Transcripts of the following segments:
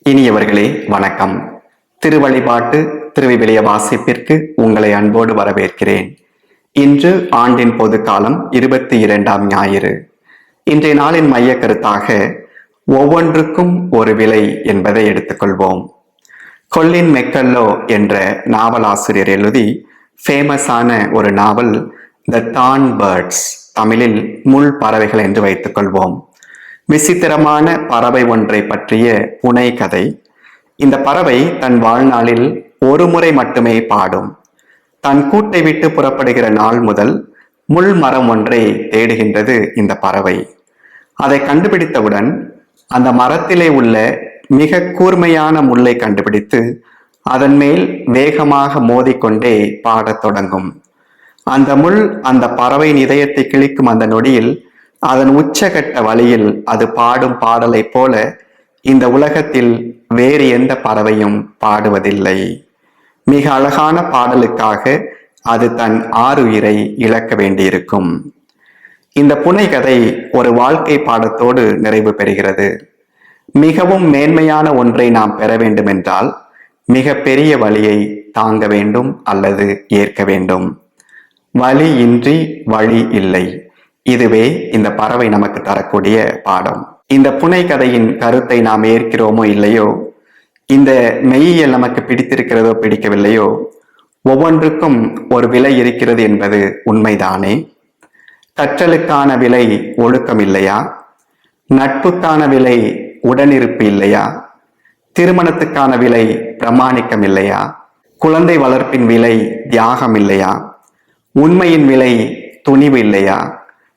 இனியவர்களே வணக்கம். திருவழிபாட்டு திருவிவிலிய வாசிப்பிற்கு உங்களை அன்போடு வரவேற்கிறேன். இன்று ஆண்டின் பொது காலம் 22ஆம் ஞாயிறு. இன்றைய நாளின் மைய கருத்தாக ஒவ்வொன்றுக்கும் ஒரு விலை என்பதை எடுத்துக்கொள்வோம். கொல்லின் மெக்கல்லோ என்ற நாவலாசிரியர் எழுதி ஃபேமஸான ஒரு நாவல் த தார்ன் பேர்ட்ஸ், தமிழில் முள் பறவைகள் என்று வைத்துக் கொள்வோம். விசித்திரமான பறவை ஒன்றை பற்றிய புனை கதை. இந்த பறவை தன் வாழ்நாளில் ஒரு முறை மட்டுமே பாடும். தன் கூட்டை விட்டு புறப்படுகிற நாள் முதல் முள் மரம் ஒன்றை தேடுகின்றது இந்த பறவை. அதை கண்டுபிடித்தவுடன் அந்த மரத்திலே உள்ள மிக கூர்மையான முள்ளை கண்டுபிடித்து அதன் மேல் வேகமாக மோதிக்கொண்டே பாடத் தொடங்கும். அந்த முள் அந்த பறவையின் இதயத்தை கிழிக்கும் அந்த நொடியில் அதன் உச்சகட்ட வழியில் அது பாடும் பாடலை போல இந்த உலகத்தில் வேறு எந்த பறவையும் பாடுவதில்லை. மிக அழகான பாடலுக்காக அது தன் ஆருயிரை இழக்க வேண்டியிருக்கும். இந்த புனைகதை ஒரு வாழ்க்கை பாடத்தோடு நிறைவு பெறுகிறது. மிகவும் மேன்மையான ஒன்றை நாம் பெற வேண்டும் என்றால் மிக பெரிய வலியை தாங்க வேண்டும் அல்லது ஏற்க வேண்டும். வலி இன்றி வழி இல்லை. இதுவே இந்த பறவை நமக்கு தரக்கூடிய பாடம். இந்த புனை கதையின் கருத்தை நாம் ஏற்கிறோமோ இல்லையோ, இந்த மெய்யியல் நமக்கு பிடித்திருக்கிறதோ பிடிக்கவில்லையோ, ஒவ்வொன்றுக்கும் ஒரு விலை இருக்கிறது என்பது உண்மைதானே. கற்றலுக்கான விலை ஒழுக்கம் இல்லையா? நட்புக்கான விலை உடனிருப்பு இல்லையா? திருமணத்துக்கான விலை பிரமாணிக்கம் இல்லையா? குழந்தை வளர்ப்பின் விலை தியாகம் இல்லையா? உண்மையின் விலை துணிவு இல்லையா?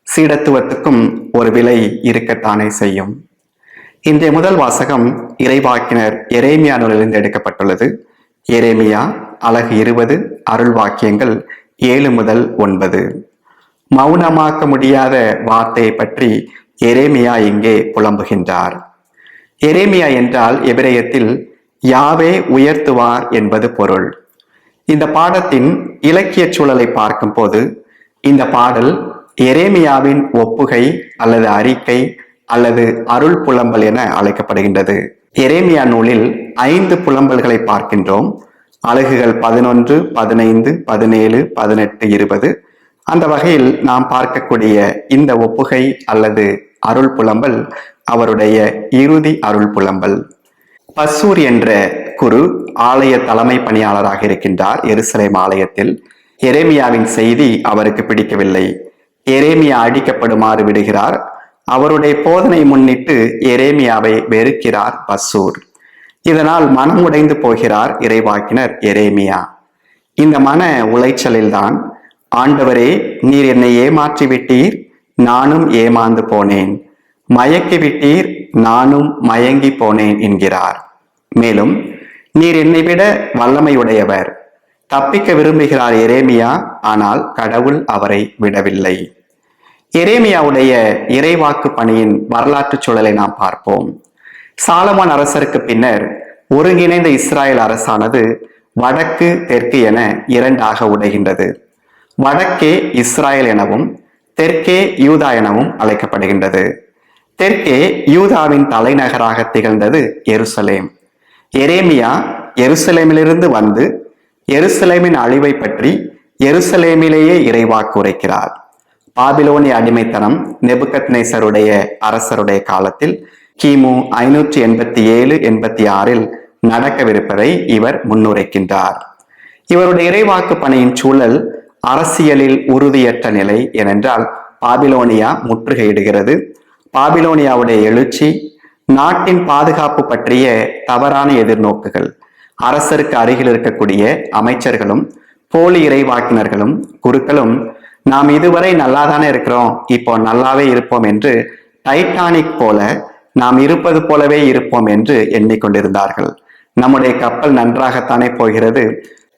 சீடத்துவத்துக்கும் ஒரு விலை இருக்கத்தானே செய்யும். இன்றைய முதல் வாசகம் இறைவாக்கினர் எரேமியா நூலிலிருந்து எடுக்கப்பட்டுள்ளது. எரேமியா அலகு 20, அருள் வாக்கியங்கள் 7 முதல் 9. மௌனமாக்க முடியாத வார்த்தையை பற்றி எரேமியா இங்கே புலம்புகின்றார். எரேமியா என்றால் எபிரேயத்தில் யாவே உயர்த்துவார் என்பது பொருள். இந்த பாடத்தின் இலக்கிய சூழலை பார்க்கும் போது இந்த பாடல் எரேமியாவின் ஒப்புகை அல்லது அறிக்கை அல்லது அருள் புலம்பல் என அழைக்கப்படுகின்றது. எரேமியா நூலில் 5 புலம்பல்களை பார்க்கின்றோம். அலகுகள் 11, 15, 17, 18, 20. அந்த வகையில் நாம் பார்க்கக்கூடிய இந்த ஒப்புகை அல்லது அருள் புலம்பல் அவருடைய இறுதி அருள் புலம்பல். பஸ்ஸூர் என்ற குரு ஆலய தலைமை பணியாளராக இருக்கின்றார் எருசலேம் ஆலயத்தில். எரேமியாவின் செய்தி அவருக்கு பிடிக்கவில்லை. எரேமியா அடிக்கப்படுமாறு விடுகிறார். அவருடைய போதனை முன்னிட்டு எரேமியாவை வெறுக்கிறார் பஸ்ஸூர். இதனால் மனம் உடைந்து போகிறார் இறைவாக்கினர் எரேமியா. இந்த மன உளைச்சலில்தான் ஆண்டவரே, நீர் என்னை ஏமாற்றி விட்டீர், நானும் ஏமாந்து போனேன். மயக்கி விட்டீர், நானும் மயங்கி போனேன் என்கிறார். மேலும் நீர் என்னை விட வல்லமையுடையவர். தப்பிக்க விரும்புகிறார் எரேமியா. ஆனால் கடவுள் அவரை விடவில்லை. எரேமியாவுடைய இறைவாக்கு பணியின் வரலாற்று சூழலை நாம் பார்ப்போம். சாலமோன் அரசருக்கு பின்னர் ஒருங்கிணைந்த இஸ்ராயல் அரசானது வடக்கு தெற்கு என 2ஆக உடைகின்றது. வடக்கே இஸ்ராயல் எனவும் தெற்கே யூதா எனவும் அழைக்கப்படுகின்றது. தெற்கே யூதாவின் தலைநகராக திகழ்ந்தது எருசலேம். எரேமியா எருசலேமிலிருந்து வந்து எருசலேமின் அழிவை பற்றி எருசலேமிலேயே இறைவாக்கு உரைக்கிறார். பாபிலோனிய அடிமைத்தனம் நெபுகத்நேசருடைய அரசருடைய காலத்தில் கிமு 587-86 நடக்கவிருப்பதை இவர் முன்னுரைக்கின்றார். இவருடைய இறைவாக்கு பணியின் சூழல் அரசியலில் உறுதியற்ற நிலை. ஏனென்றால் பாபிலோனியா முற்றுகையிடுகிறது. பாபிலோனியாவுடைய எழுச்சி, நாட்டின் பாதுகாப்பு பற்றிய தவறான எதிர்நோக்குகள், அரசருக்கு அருகில் இருக்கக்கூடிய அமைச்சர்களும் போலி இறைவாக்கினர்களும் குருக்களும் நாம் இதுவரை நல்லாதானே இருக்கிறோம், இப்போ நல்லாவே இருப்போம் என்று டைட்டானிக் போல நாம் இருப்பது போலவே இருப்போம் என்று எண்ணிக்கொண்டிருந்தார்கள். நம்முடைய கப்பல் நன்றாகத்தானே போகிறது,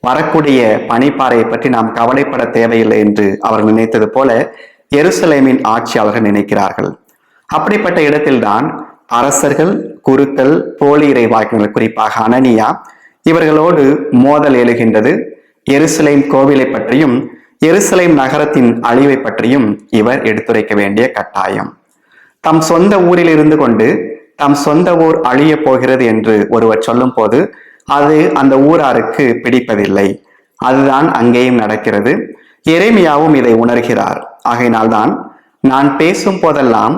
வரக்கூடிய பனிப்பாறையை பற்றி நாம் கவலைப்பட தேவையில்லை என்று அவர்கள் நினைத்தது போல எருசலேமின் ஆட்சியாளர்கள் நினைக்கிறார்கள். அப்படிப்பட்ட இடத்தில்தான் அரசர்கள், குருக்கள், போலி இறைவாக்கினர்கள், குறிப்பாக அனனியா இவர்களோடு மோதல் எழுகின்றது. எருசலேம் கோவிலை பற்றியும் எருசலேம் நகரத்தின் அழிவை பற்றியும் இவர் எடுத்துரைக்க வேண்டிய கட்டாயம். தம் சொந்த ஊரில் இருந்து கொண்டு தம் சொந்த ஊர் அழிய போகிறது என்று ஒருவர் சொல்லும் போது அது அந்த ஊராருக்கு பிடிப்பதில்லை. அதுதான் அங்கேயும் நடக்கிறது. எரேமியாவும் இதை உணர்கிறார். ஆகையினால்தான் நான் பேசும் போதெல்லாம்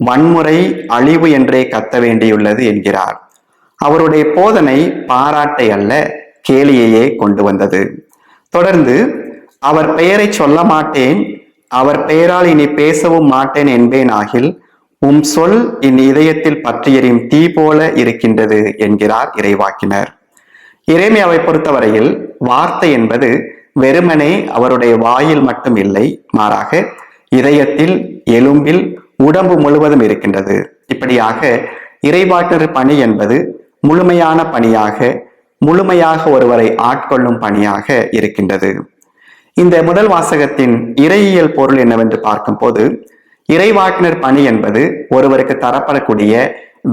வன்முறை, அழிவு என்றே கத்த வேண்டியுள்ளது என்கிறார். அவருடைய போதனை பாராட்டை அல்ல, கேலியையே கொண்டு வந்தது. தொடர்ந்து, அவர் பெயரை சொல்ல மாட்டேன், அவர் பெயரால் இனி பேசவும் மாட்டேன் என்பேன் ஆகில் உம் சொல் என் இதயத்தில் பற்றி எறியும் தீ போல இருக்கின்றது என்கிறார் இறைவாக்கினர். எரேமியாவை பொறுத்தவரையில் வார்த்தை என்பது வெறுமனே அவருடைய வாயில் மட்டும் இல்லை, மாறாக இதயத்தில், எலும்பில், உடம்பு முழுவதும் இருக்கின்றது. இப்படியாக இறைவாக்கினர் பணி என்பது முழுமையான பணியாக, முழுமையாக ஒருவரை ஆட்கொள்ளும் பணியாக இருக்கின்றது. இந்த முதல் வாசகத்தின் இறையியல் பொருள் என்னவென்று பார்க்கும் போது, இறைவாக்கினர் பணி என்பது ஒருவருக்கு தரப்படக்கூடிய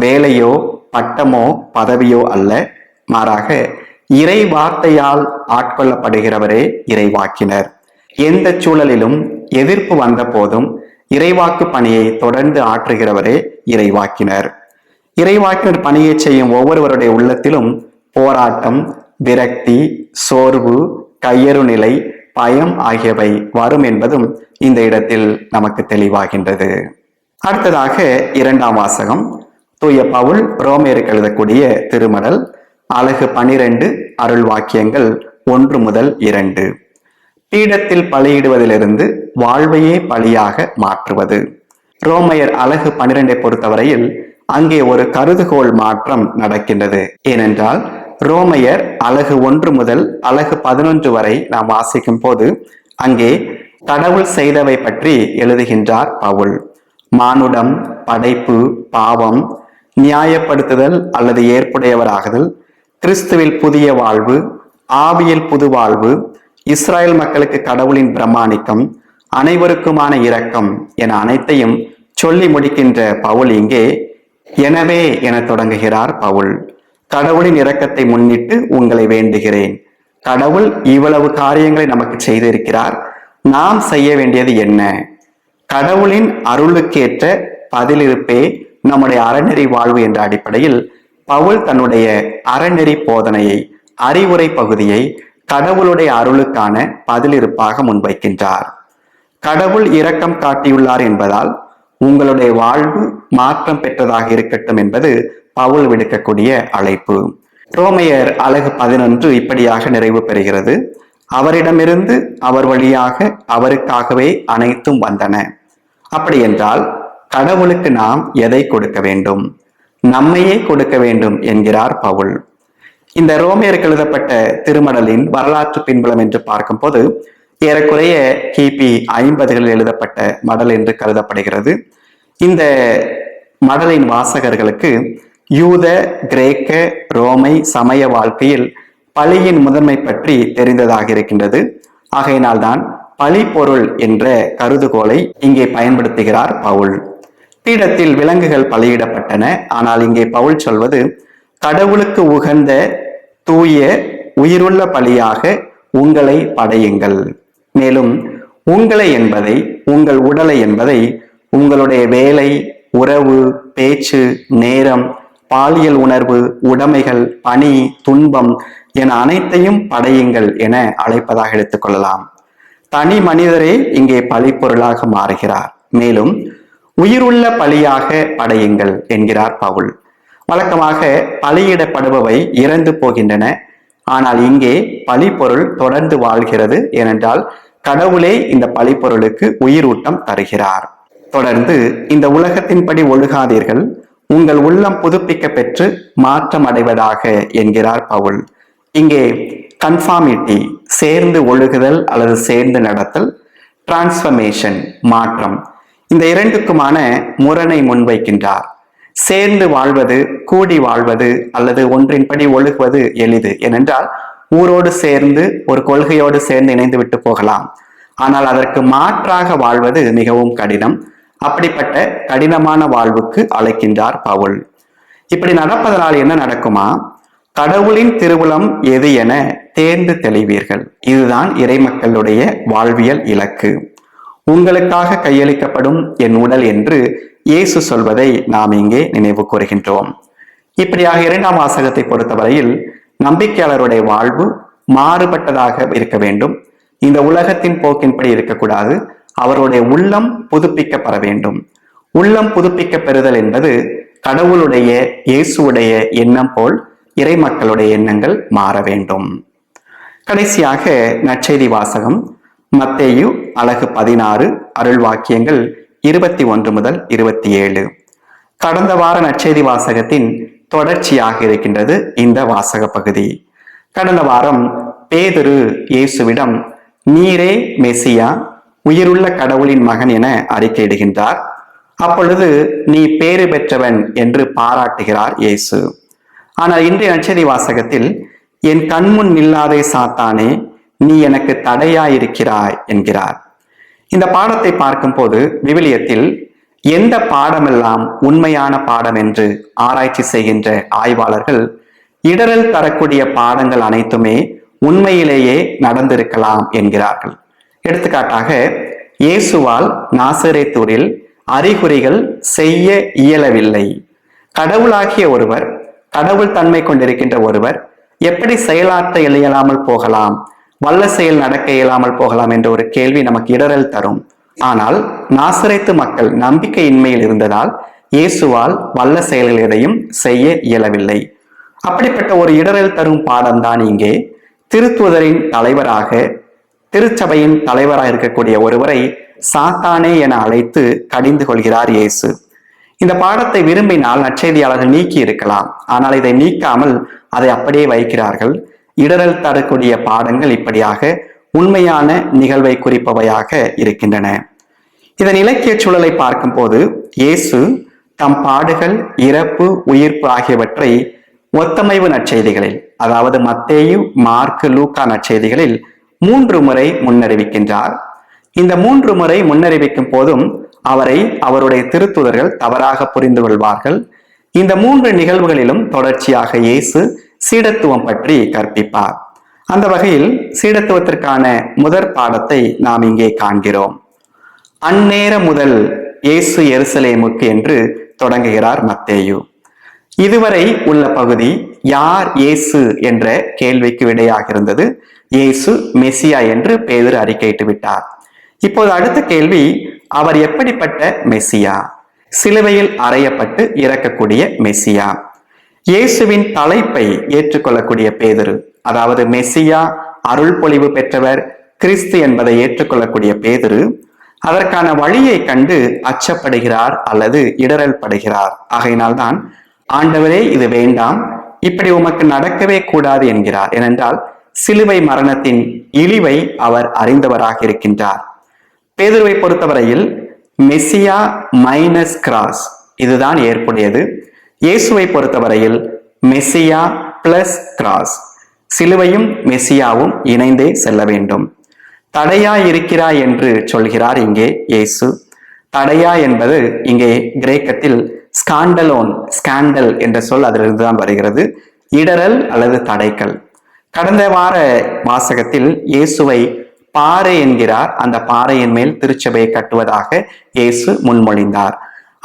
வேலையோ பட்டமோ பதவியோ அல்ல, மாறாக இறை வார்த்தையால் ஆட்கொள்ளப்படுகிறவரே இறைவாக்கினர். எந்த சூழலிலும் எதிர்ப்பு வந்த போதும் இறைவாக்கு பணியை தொடர்ந்து ஆற்றுகிறவரே இறைவாக்கினர். இறைவாக்கினர் பணியை செய்யும் ஒவ்வொருவருடைய உள்ளத்திலும் போராட்டம், விரக்தி, சோர்வு, கையறு நிலை, பயம் ஆகியவை வரும் என்பதும் இந்த இடத்தில் நமக்கு தெளிவாகின்றது. அடுத்ததாக இரண்டாம் வாசகம், தூய பவுல் ரோமேருக்கு எழுதக்கூடிய திருமடல், அலகு 12, அருள் வாக்கியங்கள் 1 முதல் 2. பீடத்தில் பலியிடுவதிலிருந்து வாழ்வையே பலியாக மாற்றுவது. ரோமையர் அலகு 12 பொறுத்தவரையில் அங்கே ஒரு கருதுகோள் மாற்றம் நடக்கின்றது. ஏனென்றால் ரோமையர் அலகு 1 முதல் அலகு 11 வரை நாம் வாசிக்கும் போது அங்கே கடவுள் செய்தவை பற்றி எழுதுகின்றார் பவுல். மானுடம், படைப்பு, பாவம், நியாயப்படுத்துதல் அல்லது ஏற்புடையவராகுதல், கிறிஸ்துவில் புதிய வாழ்வு, ஆவியில் புது வாழ்வு, இஸ்ராயல் மக்களுக்கு கடவுளின் பிரமாணிக்கம், அனைவருக்குமான இரக்கம் என அனைத்தையும் சொல்லி முடிக்கின்ற பவுல் இங்கே எனவே என தொடங்குகிறார் பவுல். கடவுளின் இரக்கத்தை முன்னிட்டு உங்களை வேண்டுகிறேன். கடவுள் இவ்வளவு காரியங்களை நமக்கு செய்திருக்கிறார். நாம் செய்ய வேண்டியது என்ன? கடவுளின் அருளுக்கேற்ற பதிலிருப்பே நம்முடைய அறநெறி வாழ்வு என்ற அடிப்படையில் பவுல் தன்னுடைய அறநெறி போதனையை, அறிவுரை பகுதியை கடவுளுடைய அருளுக்கான பதிலிருப்பாக முன்வைக்கின்றார். கடவுள் இரக்கம் காட்டியுள்ளார் என்பதால் உங்களுடைய வாழ்வு மாற்றம் பெற்றதாக இருக்கட்டும் என்பது பவுல் விடுக்கக்கூடிய அழைப்பு. ரோமையர் அலகு 11 இப்படியாக நிறைவு பெறுகிறது. அவரிடமிருந்து, அவர் வழியாக, அவருக்காகவே அனைத்தும் வந்தன. அப்படி என்றால் கடவுளுக்கு நாம் எதை கொடுக்க வேண்டும்? நம்மையே கொடுக்க வேண்டும் என்கிறார் பவுல். இந்த ரோமையருக்கு எழுதப்பட்ட திருமடலின் வரலாற்று பின்புலம் என்று பார்க்கும் போது ஏறக்குறைய கிபி 50களில் எழுதப்பட்ட மடல் என்று கருதப்படுகிறது. இந்த மடலின் வாசகர்களுக்கு யூத, கிரேக்க, ரோமை சமய வாழ்க்கையில் பலியின் முதன்மை பற்றி தெரிந்ததாக இருக்கின்றது. ஆகையினால்தான் பலி பொருள் என்ற கருதுகோளை இங்கே பயன்படுத்துகிறார் பவுல். பீடத்தில் விலங்குகள் பலியிடப்பட்டன. ஆனால் இங்கே பவுல் சொல்வது கடவுளுக்கு உகந்த தூய உயிருள்ள பலியாக உங்களை படையுங்கள். மேலும் உங்களை என்பதை, உங்கள் உடலை என்பதை உங்களுடைய வேலை, உறவு, பேச்சு, நேரம், பாலியல் உணர்வு, உடைமைகள், பணி, துன்பம் என அனைத்தையும் படையுங்கள் என அழைப்பதாக எடுத்துக்கொள்ளலாம். தனி மனிதரே இங்கே பலிப்பொருளாக மாறுகிறார். மேலும் உயிருள்ள பலியாக படையுங்கள் என்கிறார் பவுல். வழக்கமாக பலியிடப்படுபவை இறந்து போகின்றன. ஆனால் இங்கே பலிப்பொருள் தொடர்ந்து வாழ்கிறது. ஏனென்றால் கடவுளே இந்த பலிப்பொருளுக்கு உயிரூட்டம் தருகிறார். தொடர்ந்து இந்த உலகத்தின்படி ஒழுகாதீர்கள், உங்கள் உள்ளம் புதுப்பிக்க பெற்று மாற்றம் அடைவதாக என்கிறார் பவுல். இங்கே கன்ஃபார்மிட்டி, சேர்ந்து ஒழுகுதல் அல்லது சேர்ந்து நடத்தல், டிரான்ஸ்ஃபர்மேஷன், மாற்றம், இந்த இரண்டுக்குமான முரணை முன்வைக்கின்றார். சேர்ந்து வாழ்வது, கூடி வாழ்வது அல்லது ஒன்றின்படி ஒழுகுவது எளிது. ஏனென்றால் ஊரோடு சேர்ந்து ஒரு கொள்கையோடு சேர்ந்து இணைந்து விட்டு போகலாம். ஆனால் அதற்கு மாற்றாக வாழ்வது மிகவும் கடினம். அப்படிப்பட்ட கடினமான வாழ்வுக்கு அழைக்கின்றார் பவுல். இப்படி நடப்பதனால் என்ன நடக்குமா? கடவுளின் திருவுளம் எது என தேர்ந்து தெளிவீர்கள். இதுதான் இறைமக்களுடைய வாழ்வியல் இலக்கு. உங்களுக்காக கையளிக்கப்படும் என் உடல் என்று இயேசு சொல்வதை நாம் இங்கே நினைவு கூறுகின்றோம். இப்படியாக இரண்டாம் வாசகத்தை பொறுத்தவரையில் நம்பிக்கையாளருடைய வாழ்வு மாறுபட்டதாக இருக்க வேண்டும். இந்த உலகத்தின் போக்கின்படி இருக்கக்கூடாது. அவருடைய உள்ளம் புதுப்பிக்கப்பட வேண்டும். உள்ளம் புதுப்பிக்க பெறுதல் என்பது கடவுளுடைய இயேசுடைய எண்ணம் போல் இறை மக்களுடைய எண்ணங்கள் மாற வேண்டும். கடைசியாக நற்செய்தி வாசகம் மத்தேயு அலகு 16 அருள் வாக்கியங்கள் 21 முதல் 27. கடந்த வார நற்செய்தி வாசகத்தின் தொடர்ச்சியாக இருக்கின்றது இந்த வாசக பகுதி. கடந்த வாரம் பேதுரு இயேசுவிடம் நீரே மெசியா, உயிருள்ள கடவுளின் மகன் என அறிக்கையிடுகின்றார். அப்பொழுது நீ பேறு பெற்றவன் என்று பாராட்டுகிறார் இயேசு. ஆனால் இன்றைய நற்செய்தி வாசகத்தில் என் கண்முன் நில்லாதே சாத்தானே, நீ எனக்கு தடையாயிருக்கிறாய் என்கிறார். இந்த பாடத்தை பார்க்கும் போது விவிலியத்தில் எந்த பாடமெல்லாம் உண்மையான பாடம் என்று ஆராய்ச்சி செய்கின்ற ஆய்வாளர்கள் இடரல் தரக்கூடிய பாடங்கள் அனைத்துமே உண்மையிலேயே நடந்திருக்கலாம் என்கிறார்கள். எடுத்துக்காட்டாக, இயேசுவால் நாசரேத்தூரில் அறிகுறிகள் செய்ய இயலவில்லை. கடவுளாகிய ஒருவர், கடவுள் தன்மை கொண்டிருக்கின்ற ஒருவர் எப்படி செயலாற்ற இயலாமல் போகலாம், வல்ல செயல் நடக்க இயலாமல் போகலாம் என்ற ஒரு கேள்வி நமக்கு இடரல் தரும். ஆனால் நாசரேத்து மக்கள் நம்பிக்கையின்மையில் இருந்ததால் இயேசுவால் வல்ல செயல்கள் எதையும் செய்ய இயலவில்லை. அப்படிப்பட்ட ஒரு இடரல் தரும் பாடம்தான் இங்கே திருத்துவதரின் தலைவராக, திருச்சபையின் தலைவராக இருக்கக்கூடிய ஒருவரை சாத்தானே என அழைத்து கடிந்து கொள்கிறார் இயேசு. இந்த பாடத்தை விரும்பினால் நற்செய்தியாளர்கள் நீக்கி இருக்கலாம். ஆனால் இதை நீக்காமல் அதை அப்படியே வைக்கிறார்கள். இடரல் தரக்கூடிய பாடங்கள் இப்படியாக உண்மையான நிகழ்வை குறிப்பவையாக இருக்கின்றன. இதன் இலக்கிய சூழலை பார்க்கும் போது இயேசு தம் பாடுகள், இறப்பு, உயிர்ப்பு ஆகியவற்றை ஒத்தமைவு நற்செய்திகளில், அதாவது மத்தேயு, மார்க்கு, லூக்கா நற்செய்திகளில் 3 முறை முன்னறிவிக்கின்றார். இந்த 3 முறை முன்னறிவிக்கும் போதும் அவரை அவருடைய திருத்துதர்கள் தவறாக புரிந்து கொள்வார்கள். இந்த 3 நிகழ்வுகளிலும் தொடர்ச்சியாக இயேசு சீடத்துவம் பற்றி கற்பிப்பார். அந்த வகையில் சீடத்துவத்திற்கான முதற் பாடத்தை நாம் இங்கே காண்கிறோம். அந்நேர முதல் இயேசு எருசலேமுக்கு என்று தொடங்குகிறார் மத்தேயு. இதுவரை உள்ள பகுதி யார் இயேசு என்ற கேள்விக்கு விடையாக இருந்தது. இயேசு மெசியா என்று பேதுரு அறிக்கையிட்டு விட்டார். இப்போது அடுத்த கேள்வி, அவர் எப்படிப்பட்ட மெசியா? சிலுவையில் அறையப்பட்டு இறக்கக்கூடிய மெசியா. இயேசுவின் தலைப்பை ஏற்றுக்கொள்ளக்கூடிய பேதுரு, அதாவது மெசியா, அருள் பொழிவு பெற்றவர், கிறிஸ்து என்பதை ஏற்றுக்கொள்ளக்கூடிய பேதுரு அதற்கான வழியை கண்டு அச்சப்படுகிறார் அல்லது இடரல் படுகிறார். ஆகையினால்தான் ஆண்டவரே இது வேண்டாம், இப்படி உமக்கு நடக்கவே கூடாது என்கிறார். ஏனென்றால் சிலுவை மரணத்தின் இழிவை அவர் அறிந்தவராக இருக்கின்றார். பேதுருவை பொறுத்தவரையில் மெசியா மைனஸ் கிராஸ் இதுதான் ஏற்புடையது. இயேசுவை பொறுத்தவரையில் மெசியா பிளஸ் கிராஸ், சிலுவையும் மெசியாவும் இணைந்தே செல்ல வேண்டும். தடையா இருக்கிறாய் என்று சொல்கிறார் இங்கே இயேசு. தடையா என்பது இங்கே கிரேக்கத்தில் ஸ்காண்டலோன், ஸ்காண்டல் என்ற சொல் அதிலிருந்துதான் வருகிறது. இடரல் அல்லது தடைக்கல். கடந்த வார வாசகத்தில் இயேசுவை பாறை என்கிறார். அந்த பாறையின் மேல் திருச்சபையை கட்டுவதாக இயேசு முன்மொழிந்தார்.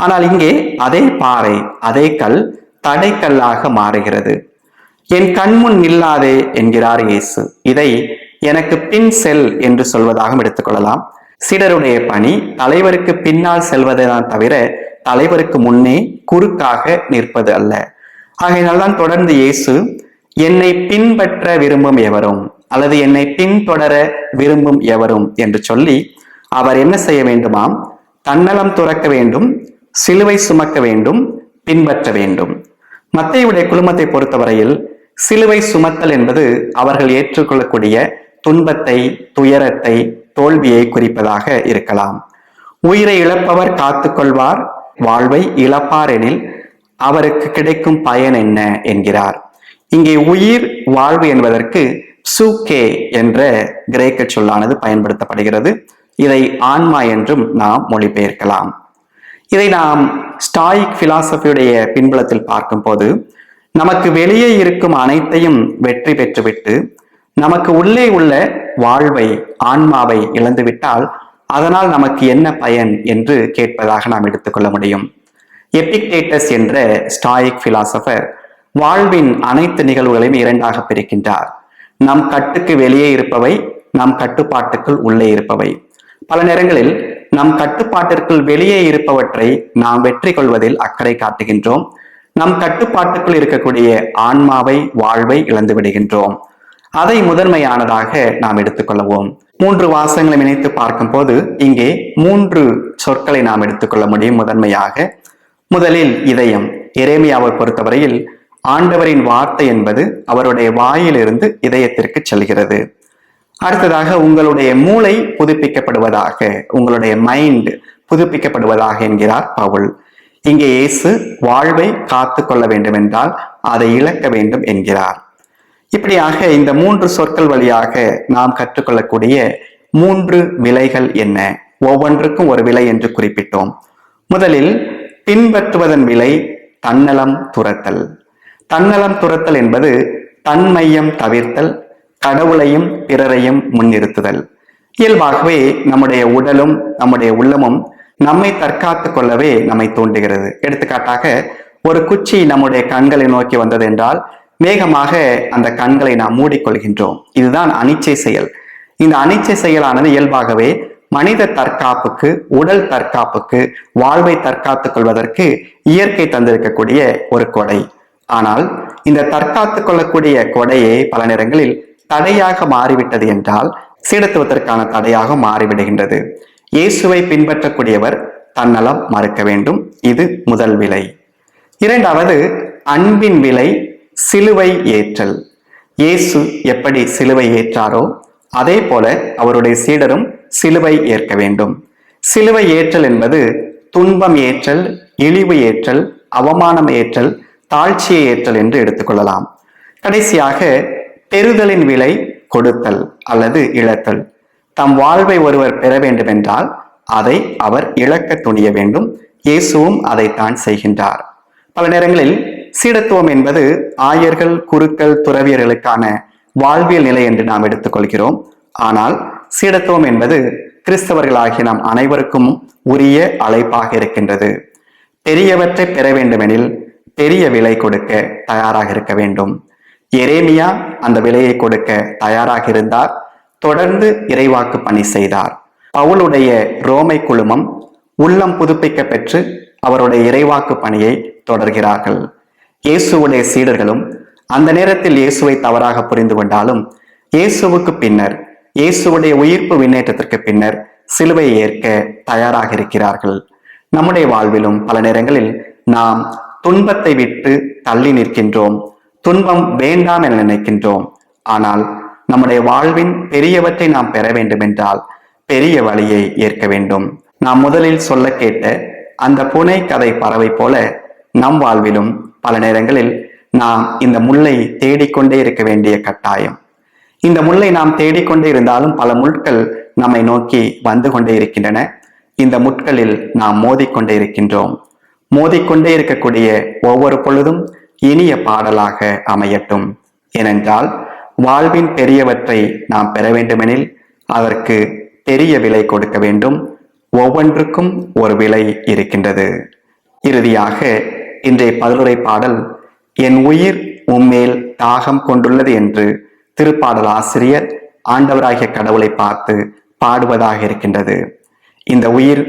ஆனால் இங்கே அதே பாறை, அதே கல் தடைக்கல்லாக மாறுகிறது. என் கண்முன் நில்லாதே என்கிறார் இயேசு. இதை எனக்கு பின் செல் என்று சொல்வதாகவும் எடுத்துக்கொள்ளலாம். சீடருடைய பணி தலைவருக்கு பின்னால் செல்வதுதான் தவிர தலைவருக்கு முன்னே குறுக்காக நிற்பது அல்ல. ஆகையினால்தான் தொடர்ந்து இயேசு என்னை பின்பற்ற விரும்பும் எவரும் அல்லது என்னை பின்தொடர விரும்பும் எவரும் என்று சொல்லி அவர் என்ன செய்ய வேண்டுமாம்? தன்னலம் துறக்க வேண்டும், சிலுவை சுமக்க வேண்டும், பின்பற்ற வேண்டும். மத்தேயுடைய குழுமத்தை பொறுத்தவரையில் சிலுவை சுமத்தல் என்பது அவர்கள் ஏற்றுக்கொள்ளக்கூடிய துன்பத்தை, துயரத்தை, தோல்வியை குறிப்பதாக இருக்கலாம். உயிரை இழப்பவர் காத்துக்கொள்வார், வாழ்வை இழப்பார் எனில் அவருக்கு கிடைக்கும் பயன் என்ன என்கிறார். இங்கே உயிர், வாழ்வு என்பதற்கு சூக்கே என்ற கிரேக்க சொல்லானது பயன்படுத்தப்படுகிறது. இதை ஆன்மா என்றும் நாம் மொழிபெயர்க்கலாம். இதை நாம் ஸ்டாயிக் பிலாசபியுடைய பின்புலத்தில் பார்க்கும் போது நமக்கு வெளியே இருக்கும் அனைத்தையும் வெற்றி பெற்றுவிட்டு நமக்கு உள்ளே உள்ள வாழ்வை, ஆன்மாவை இழந்துவிட்டால் அதனால் நமக்கு என்ன பயன் என்று கேட்பதாக நாம் எடுத்துக்கொள்ள முடியும். எபிக்டேட்டஸ் என்ற ஸ்டாயிக் பிலாசபர் வாழ்வின் அனைத்து நிகழ்வுகளையும் இரண்டாக பிரிக்கின்றார். நம் கட்டுக்கு வெளியே இருப்பவை, நம் கட்டுப்பாட்டுக்குள் உள்ளே இருப்பவை. பல நேரங்களில் நம் கட்டுப்பாட்டிற்குள் வெளியே இருப்பவற்றை நாம் வெற்றி கொள்வதில் அக்கறை காட்டுகின்றோம். நம் கட்டுப்பாட்டுக்குள் இருக்கக்கூடிய ஆன்மாவை, வாழ்வை இழந்து விடுகின்றோம். அதை முதன்மையானதாக நாம் எடுத்துக்கொள்ளவோம். 3 வாசகங்களை இணைத்து பார்க்கும் போது இங்கே 3 சொற்களை நாம் எடுத்துக்கொள்ள முடியும். முதன்மையாக முதலில் இதயம். எரேமியாவை பொறுத்தவரையில் ஆண்டவரின் வார்த்தை என்பது அவருடைய வாயிலிருந்து இதயத்திற்கு செல்கிறது. அடுத்ததாக உங்களுடைய மூளை புதுப்பிக்கப்படுவதாக, உங்களுடைய மைண்ட் புதுப்பிக்கப்படுவதாக என்கிறார் பவுல். இங்கே இயேசு வாழ்வை காத்து கொள்ள வேண்டும் என்றால் அதை இழக்க வேண்டும் என்கிறார். இப்படியாக இந்த 3 சொற்கள் வழியாக நாம் கற்றுக்கொள்ளக்கூடிய 3 விலைகள் என்ன? ஒவ்வொன்றுக்கும் ஒரு விலை என்று குறிப்பிட்டோம். முதலில் பின்பற்றுவதன் விலை தன்னலம் துறத்தல். தன்னலம் துறத்தல் என்பது தன்மையம் தவிர்த்தல், கடவுளையும் பிறரையும் முன்னிறுத்துதல். இயல்பாகவே நம்முடைய உடலும் நம்முடைய உள்ளமும் நம்மை தற்காத்துக் கொள்ளவே நம்மை தூண்டுகிறது. எடுத்துக்காட்டாக ஒரு குச்சி நம்முடைய கண்களை நோக்கி வந்தது என்றால் வேகமாக அந்த கண்களை நாம் மூடிக்கொள்கின்றோம். இதுதான் அனிச்சை செயல். இந்த அனிச்சை செயலானது இயல்பாகவே மனித தற்காப்புக்கு, உடல் தற்காப்புக்கு, வாழ்வை தற்காத்துக் கொள்வதற்கு இயற்கை தந்திருக்கக்கூடிய ஒரு கொடை. ஆனால் இந்த தற்காத்துக் கொள்ளக்கூடிய கொடையை பல நேரங்களில் தடையாக மாறிவிட்டது என்றால் சீடத்துவத்திற்கான தடையாக மாறிவிடுகின்றது. இயேசுவை பின்பற்றக்கூடியவர் தன்னலம் மறுக்க வேண்டும். இது முதல் விலை. இரண்டாவது அன்பின் விலை சிலுவை ஏற்றல். இயேசு எப்படி சிலுவை ஏற்றாரோ அதே போல அவருடைய சீடரும் சிலுவை ஏற்க வேண்டும். சிலுவை ஏற்றல் என்பது துன்பம் ஏற்றல், இழிவு ஏற்றல், அவமானம் ஏற்றல், தாழ்ச்சியை ஏற்றல் என்று எடுத்துக்கொள்ளலாம். கடைசியாக பெறுதலின் விலை கொடுத்தல் அல்லது இழத்தல். தம் வாழ்வை ஒருவர் பெற வேண்டும் என்றால் அதை அவர் இழக்க துணிய வேண்டும். இயேசுவும் அதைத்தான் செய்கின்றார். பல நேரங்களில் சீடத்துவம் என்பது ஆயர்கள், குருக்கள், துறவியர்களுக்கான வாழ்வியல் நிலை என்று நாம் எடுத்துக்கொள்கிறோம். ஆனால் சீடத்துவம் என்பது கிறிஸ்தவர்களாகிய நாம் அனைவருக்கும் உரிய அழைப்பாக இருக்கின்றது. பெரியவற்றை பெற வேண்டுமெனில் பெரிய விலை கொடுக்க தயாராக இருக்க வேண்டும். எரேமியா அந்த விலையை கொடுக்க தயாராக இருந்தார். தொடர்ந்து இறைவாக்கு பணி செய்தார். பவுலுடைய ரோமை குழுமம் உள்ளம் புதுப்பிக்க பெற்று அவருடைய இறைவாக்கு பணியை தொடர்கிறார்கள். இயேசுவுடைய சீடர்களும் அந்த நேரத்தில் இயேசுவை தவறாக புரிந்து கொண்டாலும் இயேசுவுக்கு பின்னர், இயேசுவுடைய உயிர்ப்பு விண்ணேற்றத்திற்கு பின்னர் சிலுவையை ஏற்க தயாராக இருக்கிறார்கள். நம்முடைய வாழ்விலும் பல நேரங்களில் நாம் துன்பத்தை விட்டு தள்ளி நிற்கின்றோம். துன்பம் வேண்டாம் என நினைக்கின்றோம். ஆனால் நம்முடைய வாழ்வின் பெரியவற்றை நாம் பெற வேண்டும் என்றால் பெரிய வழியை ஏற்க வேண்டும். நாம் முதலில் சொல்ல கேட்ட அந்த புனை கதை பறவை போல நம் வாழ்விலும் பல நேரங்களில் நாம் இந்த முள்ளை தேடிக்கொண்டே இருக்க வேண்டிய கட்டாயம். இந்த முள்ளை நாம் தேடிக்கொண்டே இருந்தாலும் பல முட்கள் நம்மை நோக்கி வந்து கொண்டே இருக்கின்றன. இந்த முட்களில் நாம் மோதிக்கொண்டே இருக்கின்றோம். மோதிக்கொண்டே இருக்கக்கூடிய ஒவ்வொரு பொழுதும் இனிய பாடலாக அமையட்டும். ஏனென்றால் வாழ்வின் பெரியவற்றை நாம் பெற வேண்டுமெனில் அதற்கு பெரிய விலை கொடுக்க வேண்டும். ஒவ்வொன்றுக்கும் ஒரு விலை இருக்கின்றது. இறுதியாக இன்றைய பதிலுரை பாடல் என் உயிர் உம்மேல் தாகம் கொண்டுள்ளது என்று திருப்பாடல் ஆசிரியர் ஆண்டவராகிய கடவுளை பார்த்து பாடுவதாக இருக்கின்றது. இந்த உயிர்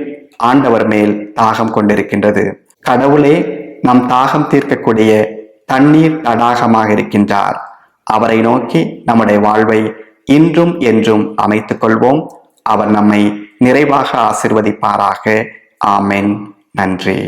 ஆண்டவர் மேல் தாகம் கொண்டிருக்கின்றது. கடவுளே நம் தாகம் தீர்க்கக்கூடிய தண்ணீர் தடாகமாக இருக்கின்றார். அவரை நோக்கி நம்முடைய வாழ்வை இன்றும் என்றும் அமைத்துக் கொள்வோம். அவர் நம்மை நிறைவாக ஆசீர்வதிப்பாராக. ஆமென். நன்றி.